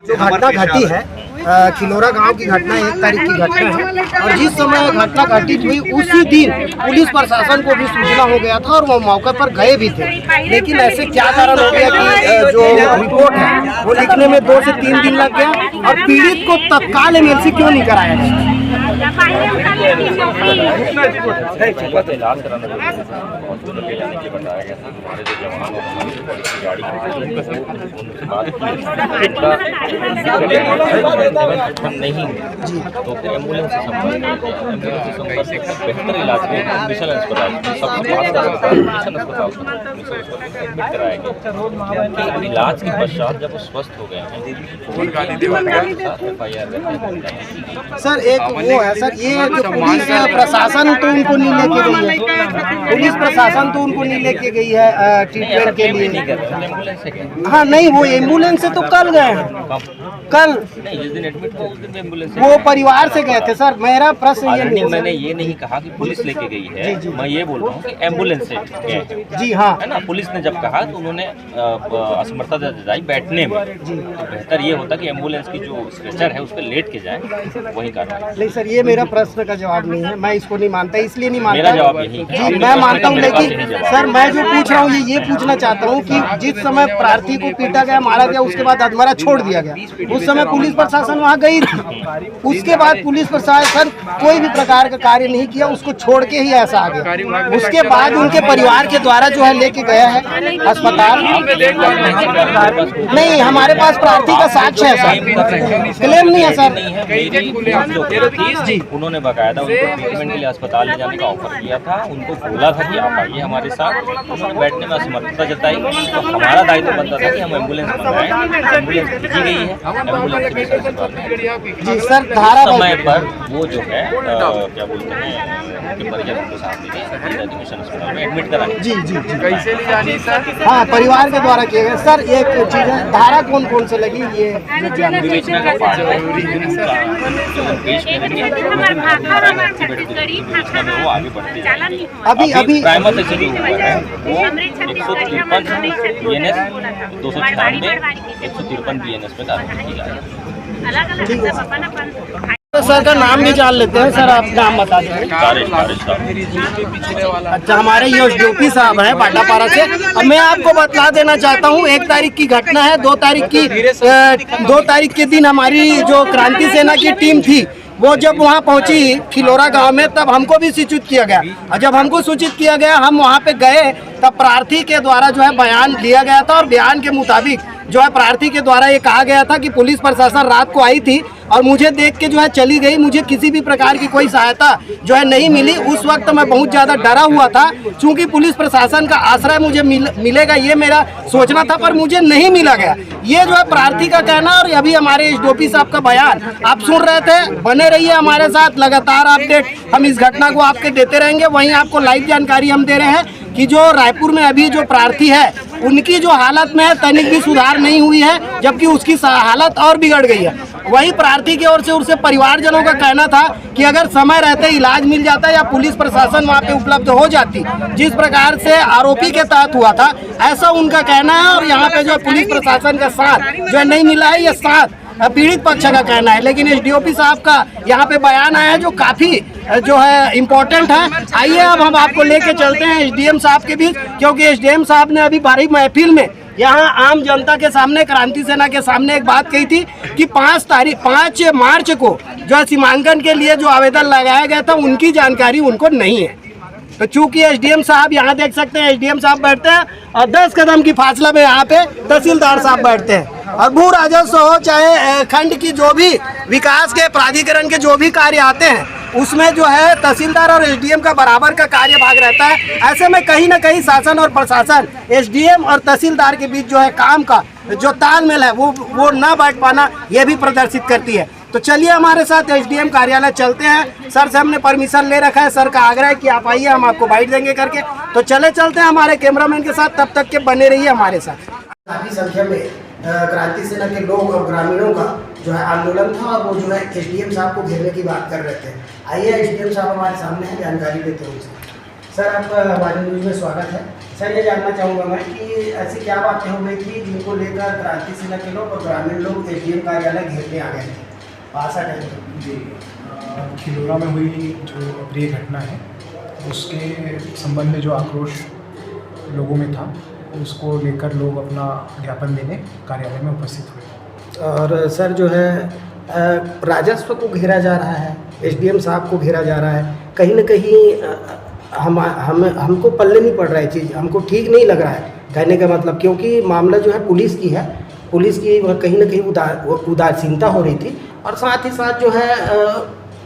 जो घटना घटी है खिलोरा गांव की घटना 1 तारीख की घटना है और जिस समय घटना घटित हुई उसी दिन पुलिस प्रशासन को भी सूचना हो गया था और वो मौके पर गए भी थे। लेकिन ऐसे क्या कारण हो गया कि जो रिपोर्ट है वो लिखने में 2 से 3 दिन लग गया और पीड़ित को तत्काल एमएलसी क्यों नहीं कराया गया? नहीं जी तो फिर एम्बुलेंस से संपर्क बेहतर इलाज के मिशन अस्पताल मिशन अस्पताल एडमिट कराया गया। इलाज के पश्चात जब वो स्वस्थ हो गए हैं सर एक वो है सर, ये जो पुलिस प्रशासन तो उनको नहीं लेके गई है, पुलिस प्रशासन तो उनको नहीं लेके गई है ट्रीटमेंट के लिए। हाँ नहीं, वो एम्बुलेंस से तो कल गए हैं, कल जिस दिन एडमिट हुए उस दिन एम्बुलेंस वो परिवार से गए थे। सर मेरा प्रश्न ये नहीं, मैंने ये नहीं कहा कि पुलिस लेके गई है, मैं ये बोल रहा हूँ कि एम्बुलेंस से गए हैं। जी हाँ, है ना। पुलिस ने जब कहा तो उन्होंने असमर्थता जताई बैठने में, तो बेहतर ये होता कि एम्बुलेंस की जो स्ट्रेचर है उस पर लेट के जाए, वही कार्रवाई। नहीं सर, ये मेरा प्रश्न का जवाब नहीं है, मैं इसको नहीं मानता, इसलिए नहीं मानता। मेरा जवाब यही है। जी मैं मानता हूँ, लेकिन सर मैं जो पूछ रहा हूँ ये पूछना चाहता हूँ कि जिस समय प्रार्थी को पीटा गया, मारा गया, उसके बाद अधमरा छोड़ दिया गया, उस समय पुलिस प्रशासन वहाँ गई थी। उसके बाद पुलिस प्रशासन कोई भी प्रकार का कार्य नहीं किया, उसको छोड़ के ही ऐसा आ गया। उसके बाद उनके परिवार के द्वारा जो है लेके गया है अस्पताल। नहीं, हमारे पास प्रार्थी का साक्ष्य है सर, क्लेम नहीं है सर। जी उन्होंने बकायदा उनको ट्रीटमेंट के लिए अस्पताल ले जाने का ऑफर किया था, उनको बोला था कि आप आइए हमारे साथ। उन्होंने बैठने में असमर्थता जताई, तो हमारा दायित्व बनता था कि हम एम्बुलेंस मंगाएं। एम्बुलेंस भेजी गई है, जी सर। धारा समय पर वो जो है क्या बोलते हैं उनके परिजन उनको साथ देंगे, मिशन अस्पताल में एडमिट कराएंगे। जी जी जी कैसे ले जानी सर? हाँ परिवार के द्वारा किए गए। सर एक चीज़ है, धारा कौन कौन से लगी ये विवेचना का पार्ट है, वो आगे बढ़ती है। अभी प्राइमर से शुरू हुआ है वो 153 BNS 296 153 BNS में कार्रवाई की जा रही है। तो सर का नाम भी जान लेते हैं। सर आप नाम बता दें। अच्छा, हमारे एसडीओपी साहब हैं बाटापारा से। अब मैं आपको बतला देना चाहता हूँ, 1 तारीख की घटना है। 2 तारीख के दिन हमारी जो क्रांति सेना की टीम थी वो जब वहाँ पहुँची खिलोरा गांव में, तब हमको भी सूचित किया गया। और जब हमको सूचित किया गया, हम वहाँ पे गए, तब प्रार्थी के द्वारा जो है बयान दिया गया था और बयान के मुताबिक जो है प्रार्थी के द्वारा ये कहा गया था कि पुलिस प्रशासन रात को आई थी और मुझे देख के जो है चली गई, मुझे किसी भी प्रकार की कोई सहायता जो है नहीं मिली। उस वक्त मैं बहुत ज़्यादा डरा हुआ था, क्योंकि पुलिस प्रशासन का आश्रय मुझे मिलेगा ये मेरा सोचना था, पर मुझे नहीं मिला गया। ये जो है प्रार्थी का कहना और अभी हमारे एसडीओपी साहब का बयान आप सुन रहे थे। बने रहिए हमारे साथ, लगातार अपडेट हम इस घटना को आपके देते रहेंगे। वहीं आपको लाइव जानकारी हम दे रहे हैं कि जो रायपुर में अभी जो प्रार्थी है उनकी जो हालत में है तनिक भी सुधार नहीं हुई है, जबकि उसकी हालत और बिगड़ गई है। वही प्रार्थी की ओर से उससे परिवारजनों का कहना था कि अगर समय रहते इलाज मिल जाता या पुलिस प्रशासन वहाँ पे उपलब्ध हो जाती, जिस प्रकार से आरोपी के तहत हुआ था, ऐसा उनका कहना है। और यहाँ पे जो पुलिस प्रशासन का साथ जो है नहीं मिला है, ये साथ पीड़ित पक्ष का कहना है। लेकिन एसडीओपी साहब का यहाँ पे बयान आया है जो काफ़ी जो है इम्पोर्टेंट है। आइए अब हम आपको लेके चलते हैं एसडीएम साहब के बीच, क्योंकि एसडीएम साहब ने अभी बड़ी महफिल में यहाँ आम जनता के सामने, क्रांति सेना के सामने एक बात कही थी कि 5 मार्च को जो है सीमांकन के लिए जो आवेदन लगाया गया था उनकी जानकारी उनको नहीं है। तो चूंकि एसडीएम साहब यहाँ देख सकते हैं, एसडीएम साहब बैठते हैं और 10 कदम की फासला में यहाँ पे तहसीलदार साहब बैठते हैं। और भू राजस्व हो चाहे खंड की जो भी विकास के प्राधिकरण के जो भी कार्य आते हैं, उसमें जो है तहसीलदार और एसडीएम का बराबर का कार्यभाग रहता है। ऐसे में कहीं ना कहीं शासन और प्रशासन, एसडीएम और तहसीलदार के बीच जो है काम का जो तालमेल है वो ना बैठ पाना, ये भी प्रदर्शित करती है। तो चलिए हमारे साथ एसडीएम कार्यालय चलते हैं। सर से हमने परमिशन ले रखा है, सर का आग्रह है कि आप आइए, हम आपको बाइट देंगे करके। तो चलते हैं हमारे कैमरामैन के साथ, तब तक के बने रहिए हमारे साथ। काफ़ी संख्या में क्रांति सेना के लोग और ग्रामीणों का जो है आंदोलन था और वो जो है एसडीएम साहब को घेरने की बात कर रहे थे। आइए एसडीएम साहब हमारे सामने हैं, जानकारी देते हैं उनसे। सर आपका हमारे न्यूज़ में स्वागत है। सर ये जानना चाहूँगा मैं कि ऐसी क्या बातें हो गई थी जिनको लेकर क्रांति सेना के लोग और ग्रामीण लोग एसडीएम कार्यालय घेरने आ गए थे पासा टाइम जी खिलौरा में हुई जो अप्रिय घटना है उसके संबंध में जो आक्रोश लोगों में था उसको लेकर लोग अपना ज्ञापन देने कार्यालय में उपस्थित हुए। और सर जो है राजस्व को घेरा जा रहा है, एसडीएम साहब को घेरा जा रहा है, कहीं ना कहीं हमको पल्ले नहीं पड़ रहा है चीज़, हमको ठीक नहीं लग रहा है कहने का मतलब, क्योंकि मामला जो है पुलिस की है, पुलिस की कहीं ना कहीं उदासीनता हो रही थी और साथ ही साथ जो है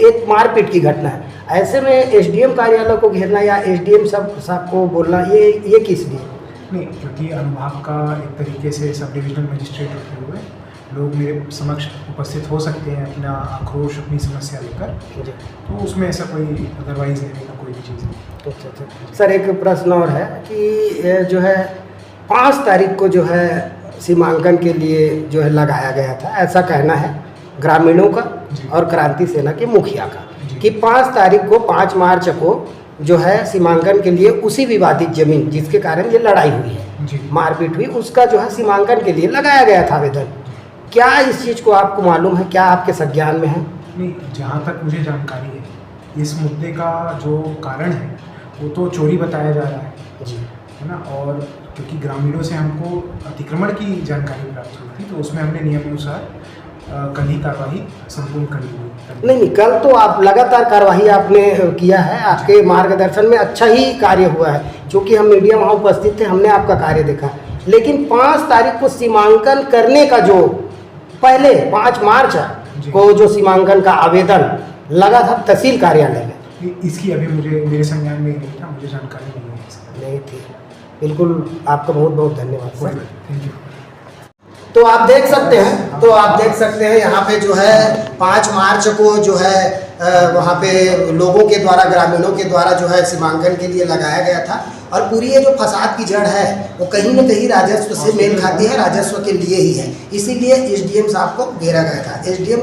एक मारपीट की घटना है। ऐसे में एसडीएम कार्यालय को घेरना या एसडीएम साहब को बोलना ये किस लिए? नहीं, क्योंकि अनुभाग का एक तरीके से सब डिविजनल मजिस्ट्रेट होते हुए लोग मेरे समक्ष उपस्थित हो सकते हैं अपना आक्रोश अपनी समस्या लेकर, तो उसमें ऐसा कोई अदरवाइज लेने का कोई भी चीज़ नहीं। अच्छा। सर एक प्रश्न और है कि जो है 5 तारीख को जो है सीमांकन के लिए जो है लगाया गया था, ऐसा कहना है ग्रामीणों का और क्रांति सेना के मुखिया का कि 5 तारीख को 5 मार्च को जो है सीमांकन के लिए उसी विवादित जमीन जिसके कारण ये लड़ाई हुई है, मारपीट हुई, उसका जो है सीमांकन के लिए लगाया गया था आवेदन। क्या इस चीज़ को आपको मालूम है, क्या आपके संज्ञान में है? नहीं, जहाँ तक मुझे जानकारी है इस मुद्दे का जो कारण है वो तो चोरी बताया जा रहा है जी, है ना, और क्योंकि ग्रामीणों से हमको अतिक्रमण की जानकारी प्राप्त हुई थी तो उसमें हमने नियमानुसार कल ही कार्रवाई संपूर्ण कर ली। नहीं, कल तो आप लगातार कार्रवाई आपने किया है, आपके मार्गदर्शन में अच्छा ही कार्य हुआ है, क्योंकि हम मीडिया वहाँ उपस्थित थे, हमने आपका कार्य देखा। लेकिन 5 तारीख को सीमांकन करने का जो पहले 5 मार्च को जो सीमांकन का आवेदन लगा था तहसील कार्यालय में, इसकी अभी मुझे संज्ञान में नहीं था, मुझे जानकारी नहीं थी। बिल्कुल, आपका बहुत बहुत धन्यवाद सर। Thank you. तो आप देख सकते हैं यहाँ पे जो है 5 मार्च को जो है वहाँ पे लोगों के द्वारा, ग्रामीणों के द्वारा जो है सीमांकन के लिए लगाया गया था और पूरी ये जो फसाद की जड़ है वो कहीं ना कहीं राजस्व से मेल खाती है, राजस्व के लिए ही है, इसीलिए एसडीएम साहब को घेरा गया था। एसडीएम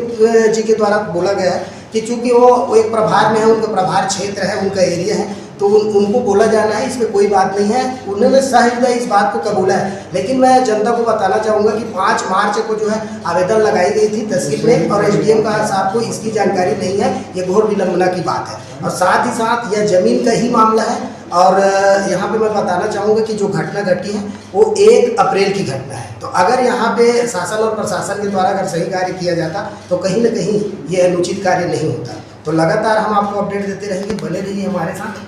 जी के द्वारा बोला गया है कि चूँकि वो एक प्रभार में है, उनका प्रभार क्षेत्र है, उनका एरिया है, तो उनको बोला जाना है, इसमें कोई बात नहीं है, उन्होंने सहृदय इस बात को कबूला है। लेकिन मैं जनता को बताना चाहूँगा कि 5 मार्च को जो है आवेदन लगाई गई थी तहसील में और एसडीएम का साहब को इसकी जानकारी नहीं है, ये घोर विलंबना की बात है। और साथ ही साथ यह जमीन का ही मामला है और यहाँ पे मैं बताना चाहूँगा कि जो घटना घटी है वो 1 अप्रैल की घटना है। तो अगर यहाँ पे शासन और प्रशासन के द्वारा अगर सही कार्य किया जाता तो कहीं ना कहीं ये अनुचित कार्य नहीं होता। तो लगातार हम आपको अपडेट देते रहेंगे, बने रहिए हमारे साथ।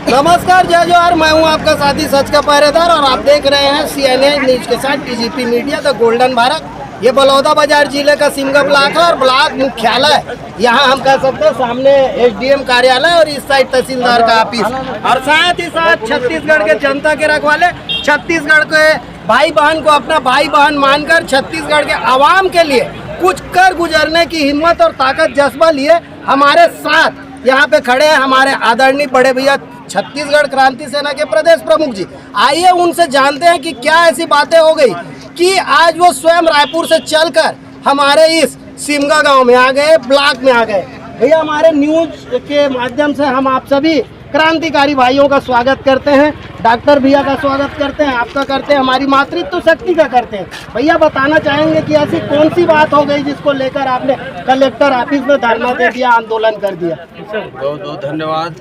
नमस्कार, जय जोहार, मैं हूं आपका साथी सच का पहरेदार और आप देख रहे हैं CNN न्यूज के साथ TGP media the golden Bharat. ये बलौदा बाजार जिले का सिमगा ब्लॉक है और ब्लॉक मुख्यालय यहाँ हम कह सकते हैं सामने एसडीएम कार्यालय और इस साइड तहसीलदार का ऑफिस और साथ ही साथ छत्तीसगढ़ के जनता के रखवाले, छत्तीसगढ़ के भाई बहन को अपना भाई बहन मानकर छत्तीसगढ़ के आवाम के लिए कुछ कर गुजरने की हिम्मत और ताकत जज्बा लिए हमारे साथ यहाँ पे खड़े हैं हमारे आदरणीय बड़े भैया छत्तीसगढ़ क्रांति सेना के प्रदेश प्रमुख जी। आइए उनसे जानते हैं कि क्या ऐसी बातें हो गई कि आज वो स्वयं रायपुर से चलकर हमारे इस सिमगा गांव में आ गए, ब्लॉक में आ गए। भैया, हमारे न्यूज के माध्यम से हम आप सभी क्रांतिकारी भाइयों का स्वागत करते हैं, डॉक्टर भैया का स्वागत करते हैं, आपका करते हैं, हमारी मातृत्व शक्ति का करते हैं। भैया बताना चाहेंगे कि ऐसी कौन सी बात हो गई जिसको लेकर आपने कलेक्टर ऑफिस में धरना दे दिया, आंदोलन कर दिया? बहुत बहुत धन्यवाद।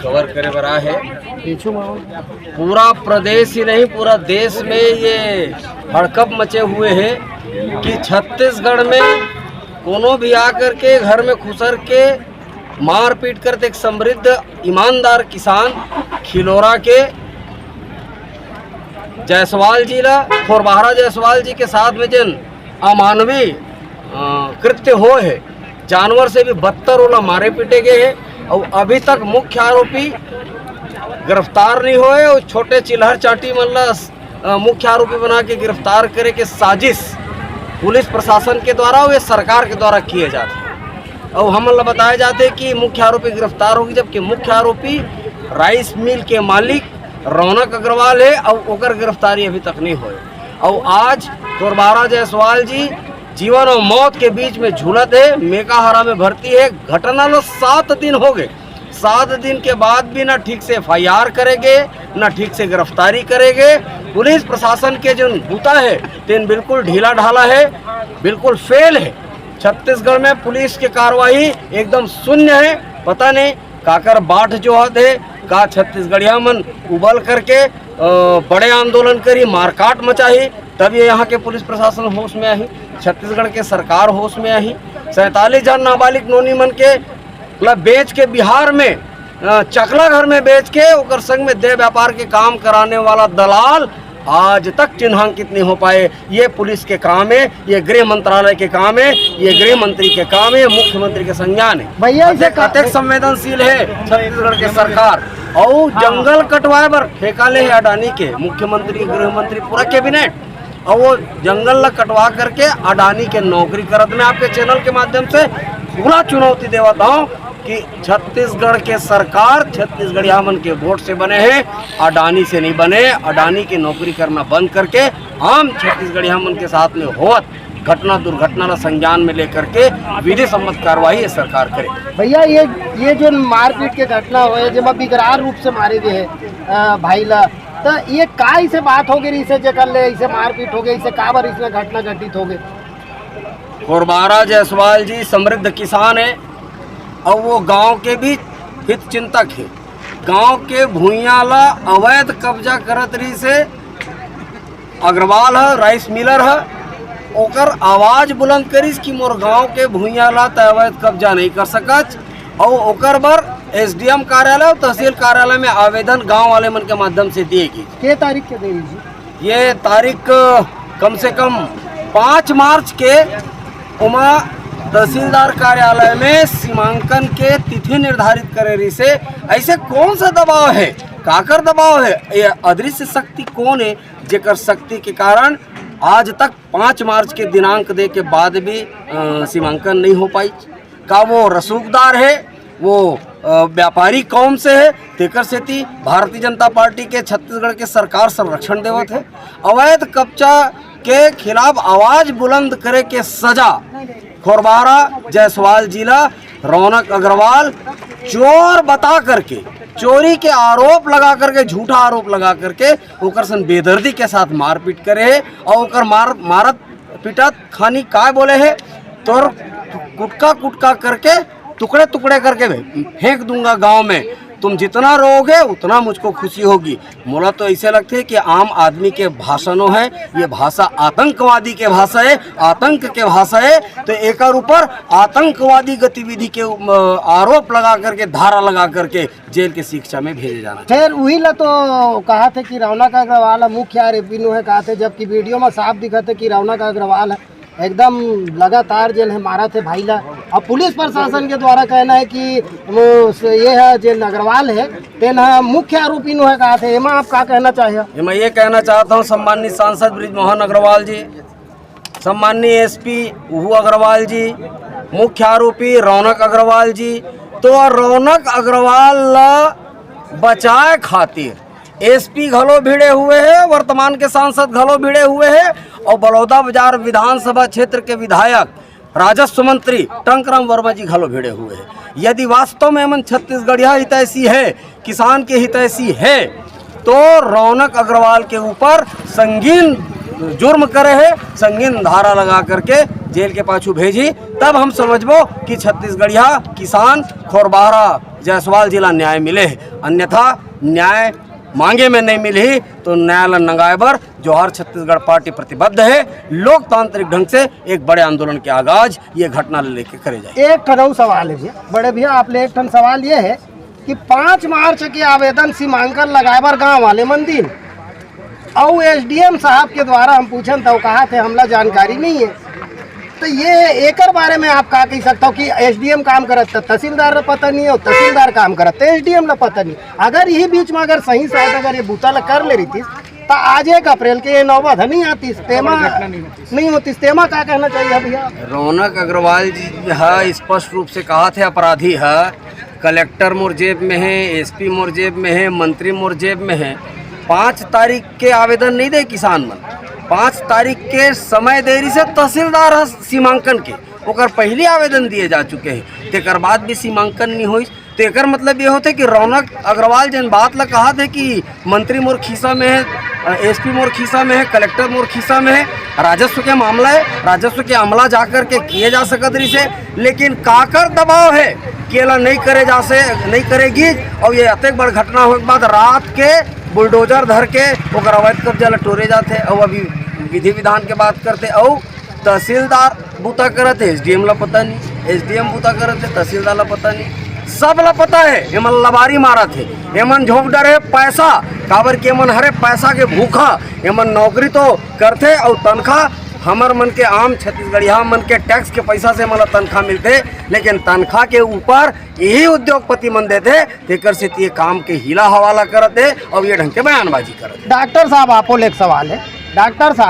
कवर करे बरा है, पूरा प्रदेश ही नहीं पूरा देश में ये हड़कंप मचे हुए हैं कि छत्तीसगढ़ में कोनो भी आकर के घर में खुसर के मारपीट करते एक समृद्ध ईमानदार किसान खिलौरा के जायसवाल जी ला खोरबहरा जायसवाल जी के साथ में जन अमानवीय कृत्य हो है, जानवर से भी बदतर वाला मारे पीटे गए हैं और अभी तक मुख्य आरोपी गिरफ्तार नहीं हुए और छोटे चिल्हर चाटी मतलब मुख्य आरोपी बना के गिरफ्तार करे के साजिश पुलिस प्रशासन के द्वारा और सरकार के द्वारा किए जाते हैं। और हम लोग बताए जाते हैं कि मुख्य आरोपी गिरफ्तार होगी, जबकि मुख्य आरोपी राइस मिल के मालिक रौनक अग्रवाल है और ओकर गिरफ्तारी अभी तक नहीं हुई। और आज खोरबहरा जायसवाल जी जीवन और मौत के बीच में झूलत है, मेकाहारा में भर्ती है। घटना लो 7 दिन हो गए, 7 दिन के बाद भी ना ठीक से FIR करेंगे, ना ठीक से गिरफ्तारी करेंगे। पुलिस प्रशासन के जो बूता है तेन बिल्कुल ढीला ढाला है, बिल्कुल फेल है। छत्तीसगढ़ में पुलिस की कार्रवाई एकदम शून्य है। पता नहीं काकर बाट जो है का छत्तीसगढ़िया मन उबल करके बड़े आंदोलन करी, मारकाट मचाही, तब ये यहाँ के पुलिस प्रशासन होश में आई, छत्तीसगढ़ के सरकार होश में आई। 47 जन नाबालिग नोनी मन के बेच के बिहार में चकला घर में बेच के ओकर संग में देह व्यापार के काम कराने वाला दलाल आज तक चिन्हांकित नहीं हो पाए। ये पुलिस के काम है, ये गृह मंत्रालय के काम है, ये गृह मंत्री के काम है, मुख्यमंत्री के संज्ञान है। भैया अत्यधिक संवेदनशील है छत्तीसगढ़ के सरकार। और जंगल कटवाए पर ठेका ले है अडानी के मुख्यमंत्री, गृह मंत्री, पूरा कैबिनेट, और वो जंगल ला कटवा करके अडानी के नौकरी करत। मैं आपके चैनल के माध्यम से पूरा चुनौती देता हूँ कि छत्तीसगढ़ के सरकार छत्तीसगढ़िया मन के वोट से बने हैं, अडानी से नहीं बने। अडानी की नौकरी करना बंद करके आम छत्तीसगढ़िया मन के साथ में होत घटना दुर्घटना ला संज्ञान में लेकर के विधि सम्मत कार्रवाई ये सरकार करे। भैया ये जो मारपीट के घटना हुए जब बिगरार रूप से मारे गए हैं भाई ला, तो ये का इसे बात हो गई, इसे जकर ले इसे मारपीट हो गई, इसे का बार इसमें घटना घटित हो गई। खुरबारा जायसवाल जी समृद्ध किसान है और वो गांव के भी हित चिंतक है। गांव के भूइया ला अवैध कब्जा करत रही से अग्रवाल है, राइस मिलर है, ओकर आवाज बुलंद करिस कि मोर गांव के भूइया ला त अवैध कब्जा नहीं कर सकत। और ओकर बर SDM कार्यालय और तहसील कार्यालय में आवेदन गांव वाले मन के माध्यम से दिएगी। के तारीख के दे दीजिए। ये तारीख कम से कम 5 मार्च के उमा तहसीलदार कार्यालय में सीमांकन के तिथि निर्धारित करे रही से। ऐसे कौन सा दबाव है, काकर दबाव है, ये अदृश्य शक्ति कौन है जेकर शक्ति के कारण आज तक 5 मार्च के दिनांक दे के बाद भी सीमांकन नहीं हो पाई। का वो रसूखदार है, वो व्यापारी कौम से है, तेकर सेती भारतीय जनता पार्टी के छत्तीसगढ़ के सरकार संरक्षण देवत है। अवैध कब्जा के खिलाफ आवाज बुलंद करे के सजा खुरबारा जायसवाल जिला रौनक अग्रवाल चोर बता करके, चोरी के आरोप लगा करके, झूठा आरोप लगा करके ओकर सन बेदर्दी के साथ मारपीट करे है। और ओकर मारत पिटत खानी काय बोले है, तोर कुटका करके टुकड़े टुकड़े करके फेंक दूंगा गांव में, तुम जितना रोओगे उतना मुझको खुशी होगी। मोला तो ऐसे लगते है कि आम आदमी के भाषणों है, ये भाषा आतंकवादी के भाषा है, आतंक के भाषा है। तो एक ऊपर आतंकवादी गतिविधि के आरोप लगा करके, धारा लगा करके जेल की शिक्षा में भेजे जाना। खैर वही ला तो कहा थे कि रौनक अग्रवाल मुख्य आरोपी है, कहा थे, जबकि वीडियो में साफ दिखा थे कि रौनक अग्रवाल है एकदम लगातार जेल है मारा थे भाई ला। और पुलिस प्रशासन के द्वारा कहना है कि वो ये है जेल अग्रवाल है तेन मुख्य आरोपी नो है, कहा थे। एमा आप क्या कहना चाहिए? मैं ये कहना चाहता हूँ सम्मानित सांसद बृजमोहन अग्रवाल जी, सम्मानीय SP उहू अग्रवाल जी, मुख्य आरोपी रौनक अग्रवाल जी, तो रौनक अग्रवाल ला बचाए खातिर SP घलो भिड़े हुए हैं, वर्तमान के सांसद घलो भिड़े हुए हैं, और बलौदा बाजार विधानसभा क्षेत्र के विधायक राजस्व मंत्री टंकराम वर्मा जी घलो भिड़े हुए हैं। यदि वास्तव में मन छत्तीसगढ़िया हितैषी है, किसान के हितैषी है, तो रौनक अग्रवाल के ऊपर संगीन जुर्म करे है, संगीन धारा लगा करके जेल के पाछू भेजी, तब हम समझबो कि छत्तीसगढ़िया किसान खुरबारा जायसवाल जिला न्याय मिले है। अन्यथा न्याय मांगे में नहीं मिली तो न्यायालय नंगाए बर जोहर छत्तीसगढ़ पार्टी प्रतिबद्ध है। लोकतांत्रिक ढंग से एक बड़े आंदोलन के आगाज ये घटना लेके करे जाए। एक ठन सवाल है भैया, बड़े भैया आप ले एक ठन सवाल ये है कि 5 मार्च के आवेदन सीमांकन लगाए बर गाँव वाले मंदिर और SDM साहब के द्वारा हम पूछन तो कहा थे हमला जानकारी नहीं है, तो ये एकर बारे में आप का कह सकता हो कि SDM काम करत तहसीलदार पता नहीं है, तहसीलदार काम करत SDM ला पता नहीं। अगर यही बीच में अगर सही साथ अगर ये बूता ला कर ले रही थी तो आज 1 अप्रैल के ये नौबत नहीं आती, तेमा नहीं होती। तेमा क्या कहना चाहिए भैया? रौनक अग्रवाल जी है स्पष्ट रूप से कहा थे अपराधी है, कलेक्टर मोर जेब में है, SP मोर जेब में है, मंत्री मोर जेब में है। 5 तारीख के आवेदन नहीं दे किसान मन, 5 तारीख के समय देरी से तहसीलदार ह सीमांकन के ओकर पहले आवेदन दिए जा चुके हैं, तेकर बाद भी सीमांकन नहीं हुई। तो एकर मतलब ये होते कि रौनक अग्रवाल जन बात ला कहा थे कि मंत्री मोर खीसा में है, एसपी मोर खीसा में है, कलेक्टर मोर खीसा में है, राजस्व के मामला है, राजस्व के अमला जा कर के किए जा सकत रही से, लेकिन काकर दबाव है केला नहीं करेगी। और ये अतेक बड़ घटना हो के बाद रात के बुलडोजर धर के ओकर अवैध कब्जा ला टोरे जाते। और अभी विधि विधान के बात करते और तहसीलदार बूता करते, एसडीएम ला पता नहीं, एसडीएम बूता करते, तहसीलदार ला पता नहीं, सब ला पता है एमन लबारी मारा थे, एमन झोंक डरे पैसा काबर के एमन हरे पैसा के भूखा, एमन नौकरी तो करते और तनख्वाह हमर मन के आम छत्तीसगढ़िया मन के टैक्स के पैसा से मतलब तनख्वाह मिलते, लेकिन तनख्वाह के ऊपर यही उद्योगपति मन देते, तेकर से ये काम के हिला हवाला करते और ये ढंग के बयानबाजी करते। डॉक्टर साहब आपको एक सवाल है, डॉक्टर साहब